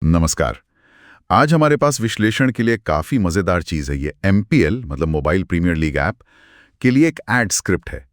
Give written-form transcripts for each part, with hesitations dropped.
नमस्कार। आज हमारे पास विश्लेषण के लिए काफी मजेदार चीज है। ये MPL मतलब मोबाइल प्रीमियर लीग ऐप के लिए एक एड स्क्रिप्ट है।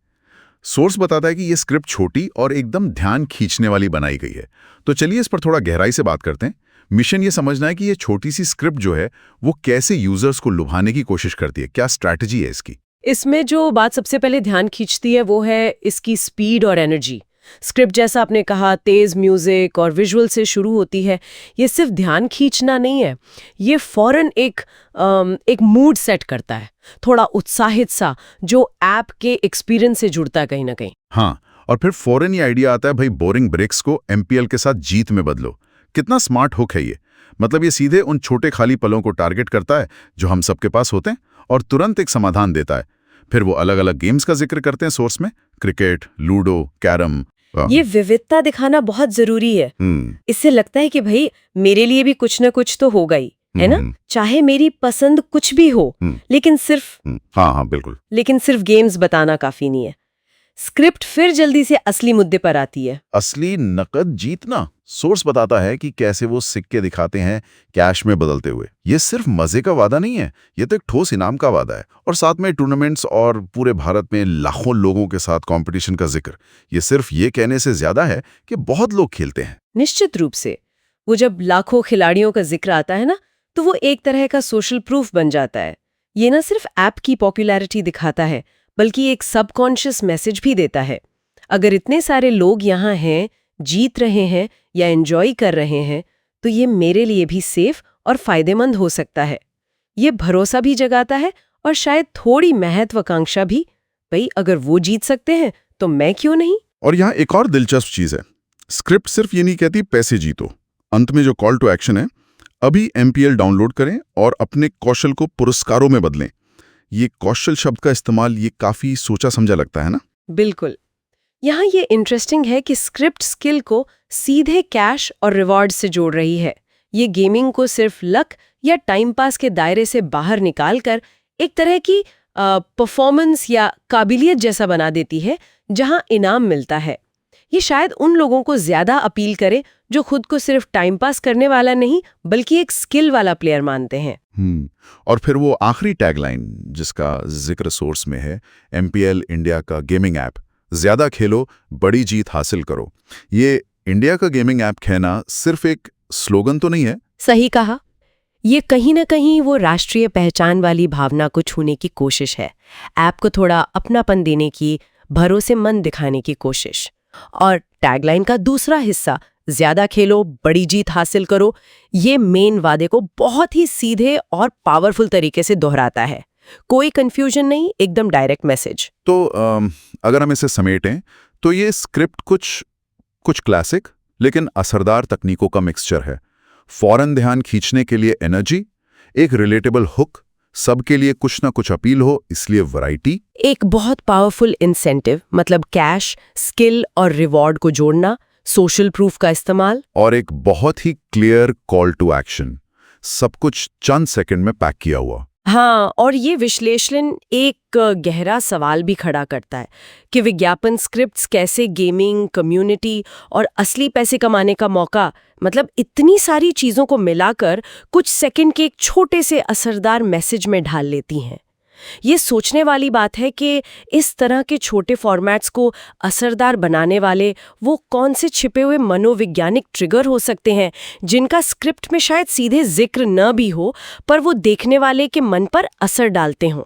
सोर्स बताता है कि ये स्क्रिप्ट छोटी और एकदम ध्यान खींचने वाली बनाई गई है। तो चलिए इस पर थोड़ा गहराई से बात करते हैं। मिशन ये समझना है कि ये छोटी सी स्क्रिप्ट जो है वो कैसे यूजर्स को लुभाने की कोशिश करती है, क्या स्ट्रैटेजी है इसकी। इसमें जो बात सबसे पहले ध्यान खींचती है वो है इसकी स्पीड और एनर्जी। स्क्रिप्ट जैसा आपने कहा तेज म्यूजिक और विजुअल से शुरू होती है। ये सिर्फ ध्यान खींचना नहीं है, ये फौरन एक मूड सेट करता है, थोड़ा उत्साहित सा, जो ऐप के एक्सपीरियंस से जुड़ता है कहीं ना कहीं। हाँ, और फिर फौरन ये आइडिया आता है, भाई बोरिंग ब्रेक्स को MPL के साथ जीत में बदलो। कितना स्मार्ट हुक है ये। मतलब ये सीधे उन छोटे खाली पलों को टारगेट करता है जो हम सबके पास होते हैं और तुरंत एक समाधान देता है। फिर वो अलग अलग गेम्स का जिक्र करते हैं सोर्स में, क्रिकेट, लूडो, कैरम। ये विविधता दिखाना बहुत जरूरी है। इससे लगता है कि भाई मेरे लिए भी कुछ ना कुछ तो होगा ही, है ना, चाहे मेरी पसंद कुछ भी हो। लेकिन सिर्फ गेम्स बताना काफी नहीं है। स्क्रिप्ट फिर जल्दी से असली मुद्दे पर आती है। असली नकद जीतना। सोर्स बताता है कि कैसे वो सिक्के दिखाते हैं कैश में बदलते हुए। ये सिर्फ मजे का वादा नहीं है, ये तो एक ठोस इनाम का वादा है। और साथ में टूर्नामेंट्स और पूरे भारत में लाखों लोगों के साथ कंपटीशन का जिक्र। ये सिर्फ ये कहने से ज्यादा है कि बहुत लोग खेलते हैं। निश्चित रूप से वो जब लाखों खिलाड़ियों का जिक्र आता है ना, तो वो एक तरह का सोशल प्रूफ बन जाता है। ये ना सिर्फ ऐप की पॉपुलैरिटी दिखाता है, बल्कि एक सबकॉन्शियस मैसेज भी देता है। अगर इतने सारे लोग यहाँ हैं, जीत रहे हैं या एंजॉय कर रहे हैं, तो ये मेरे लिए भी सेफ और फायदेमंद हो सकता है। ये भरोसा भी जगाता है और शायद थोड़ी महत्वाकांक्षा भी, भाई अगर वो जीत सकते हैं तो मैं क्यों नहीं। और यहाँ एक और दिलचस्प चीज है, स्क्रिप्ट सिर्फ ये नहीं कहती पैसे जीतो। अंत में जो कॉल टू एक्शन है, अभी MPL डाउनलोड करें और अपने कौशल को पुरस्कारों में बदलें। ये कौशल शब्द का इस्तेमाल ये काफी सोचा समझा लगता है ना। बिल्कुल। यहाँ ये इंटरेस्टिंग है कि स्क्रिप्ट स्किल को सीधे कैश और रिवॉर्ड से जोड़ रही है। ये गेमिंग को सिर्फ लक या टाइम पास के दायरे से बाहर निकालकर एक तरह की परफॉर्मेंस या काबिलियत जैसा बना देती है, जहाँ इनाम मिलता है। ये शायद उन लोगों को ज्यादा अपील करे जो खुद को सिर्फ टाइम पास करने वाला नहीं, बल्कि एक स्किल वाला प्लेयर मानते हैं। और फिर वो आखिरी टैगलाइन जिसका जिक्र सोर्स में है, MPL इंडिया का गेमिंग ऐप, ज्यादा खेलो, बड़ी जीत हासिल करो। ये इंडिया का गेमिंग ऐप कहना सिर्फ एक स्लोगन तो नहीं है। सही कहा। ये कहीं ना कहीं वो राष्ट्रीय पहचान वाली भावना को छूने की कोशिश है। ऐप को थोड़ा अपनापन देने की, भरोसेमंद दिखाने की कोशिश। और टैगलाइन का दूसरा हिस्सा, ज्यादा खेलो, बड़ी जीत हासिल करो, ये मेन वादे को बहुत ही सीधे और पावरफुल तरीके से दोहराता है। कोई कंफ्यूजन नहीं, एकदम डायरेक्ट मैसेज। तो अगर हम इसे समेटें तो ये स्क्रिप्ट कुछ क्लासिक लेकिन असरदार तकनीकों का मिक्सचर है। फौरन ध्यान खींचने के लिए एनर्जी, एक रिलेटेबल हुक, सबके लिए कुछ ना कुछ अपील हो, इसलिए वैरायटी, एक बहुत पावरफुल इंसेंटिव मतलब कैश, स्किल और रिवॉर्ड को जोड़ना, सोशल प्रूफ का इस्तेमाल, और एक बहुत ही क्लियर कॉल टू एक्शन। सब कुछ चंद सेकंड में पैक किया हुआ। हाँ, और ये विश्लेषण एक गहरा सवाल भी खड़ा करता है कि विज्ञापन स्क्रिप्ट्स कैसे गेमिंग, कम्युनिटी और असली पैसे कमाने का मौका, मतलब इतनी सारी चीज़ों को मिलाकर कुछ सेकंड के एक छोटे से असरदार मैसेज में ढाल लेती हैं। ये सोचने वाली बात है कि इस तरह के छोटे फॉर्मेट्स को असरदार बनाने वाले वो कौन से छिपे हुए मनोवैज्ञानिक ट्रिगर हो सकते हैं, जिनका स्क्रिप्ट में शायद सीधे जिक्र न भी हो, पर वो देखने वाले के मन पर असर डालते हों।